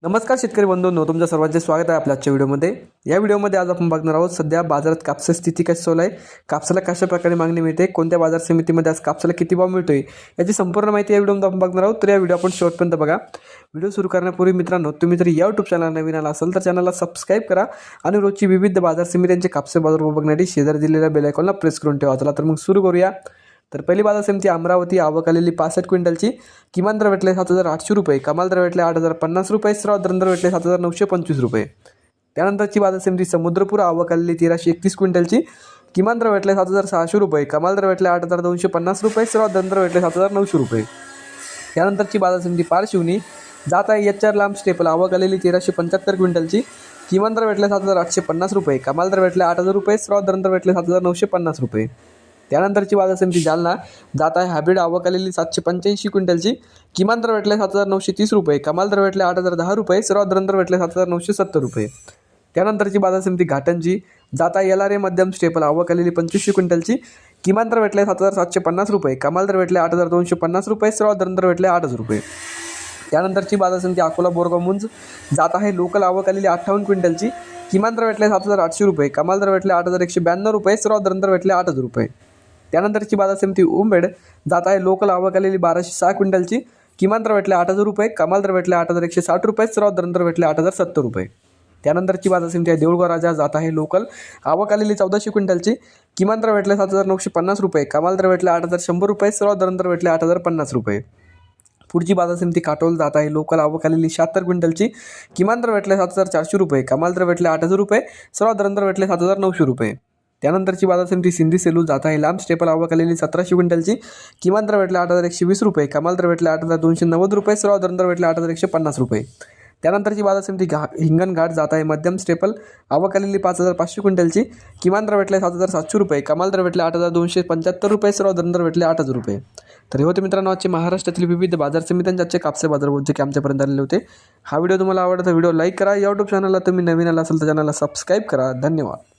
नमस्कार शेतकरी बंधूंनो, तुमच्या सर्वांचे स्वागत आहे आपल्या आजच्या व्हिडिओमध्ये। या व्हिडिओमध्ये आज आपण बघणार आहोत सध्या बाजारात कापसाची स्थिती कशी चालू आहे, कापसाला कशा प्रकारे मागणी मिळते, कोणत्या बाजार समितीमध्ये आज कापसाला किती भाव मिळतोय याची संपूर्ण माहिती या व्हिडिओमध्ये आपण बघणार आहोत। तर या व्हिडिओ आपण शेवटपर्यंत बघा। व्हिडिओ सुरू करण्यापूर्वी मित्रांनो, तुम्ही जर या YouTube चॅनलला नवीन आला असाल तर चॅनलला सबस्क्राइब करा आणि रोजची विविध बाजार समित्यांचे कापसा बाजार बघण्यासाठी शेजारी दिलेल्या बेल आयकॉनला प्रेस करून ठेवा। चला तर मग सुरू करूया। तर पहिली बाजार समिती अमरावती, आवक आलेली 65 क्विंटलची, किमान दर भेटले 7,800 रुपये, कमाल दर भेटले 8,050 रुपये, सर्वात दर भेटले 7,925 रुपये। त्यानंतरची बाजार समिती समुद्रपूर, आवक आलेली 1331 क्विंटलची, किमान दर भेटले 7,600 रुपये, कमाल दर भेटले 8,250 रुपये, सर्वात दर भेटले 7,900 रुपये। त्यानंतरची बाजार समिती पारशिवनी, जात आहे HR लांब स्टेपल, आवक आलेली 1375 क्विंटलची, किमान दर भेटले 7,850 रुपये, कमाल दर भेटले 8,000 रुपये, सर्वात दर भेटले 7,950 रुपये। त्यानंतरची बाजार समिती जालना, जात आहे हायब्रिड, आवक आलेली 785 क्विंटलची, किमान दर भेटले 7,930 रुपये, कमाल दर भेटले 8,010 रुपये, सर्वात दर भेटले 7,970 रुपये। त्यानंतरची बाजार समिती घाटंजी, जात आहे LRA मध्यम स्टेपल, आवक आलेली 2500 क्विंटलची, किमान दर भेटले 7,750 रुपये, कमाल दर भेटले 8,250 रुपये, सर्वात दर भेटले 8,000 रुपये। त्यानंतरची बाजार समिती अकोला बोरगाव मुंज, जात आहे लोकल, आवक आलेली 58 क्विंटलची, किमान दर भेटले 7,800 रुपये, कमाल दर भेटले 8,192 रुपये, सर्वात दर भेटले 8,000 रुपये। त्यानंतरची बाजार समिती उंबेड, जात आहे लोकल, आवक आलेली 1206 क्विंटलची, किमान दर भेटले 8,000 रुपये, कमाल दर भेटले 8,160 रुपये, सर्वात दर भेटले 8,070 रुपये। त्यानंतरची बाजार समिती आहे देऊळगाव राजा, जात आहे लोकल, आवक आलेली 1400 क्विंटलची, किमान दर भेटले 7,950 रुपये, कमाल दर भेटले 8,100 रुपये, सर्वात दर भेटले 8,050 रुपये। पुढची बाजार समिती काटोल, जात आहे लोकल, आवक आलेली 76 क्विंटलची, किमान दर भेटले 7,400 रुपये, कमाल दर भेटले 8,000 रुपये, सर्वात दर भेटले 7,900 रुपये। त्यानंतरची बाजार समिती सिंधी सेलू, जात आहे लांब स्टेपल, आवक आलेली 1700 क्विंटलची, किमान दर भेटले 8,120 रुपये, कमाल दर भेटले 8,290 रुपये, सर्वात दर भेटले 8,150 रुपये। त्यानंतरची बाजार समिती हिंगणघाट, जात आहे मध्यम स्टेपल, आवक आलेली 5,500 क्विंटलची, किमान दर भेटले 7,700 रुपये, कमाल दर भेटले 8,275 रुपये, सर्वात दर भेटले 8,000 रुपये। तर हे होते मित्रांनो आजचे महाराष्ट्रातील विविध बाजार समित्यांचे आजचे कापसे बाजार जे की आमच्यापर्यंत आलेले होते। हा व्हिडिओ तुम्हाला आवडला तर व्हिडिओ लाईक करा। YouTube चॅनलला तुम्ही नवीन आला असाल तर चॅनलला सबस्क्राईब करा। धन्यवाद।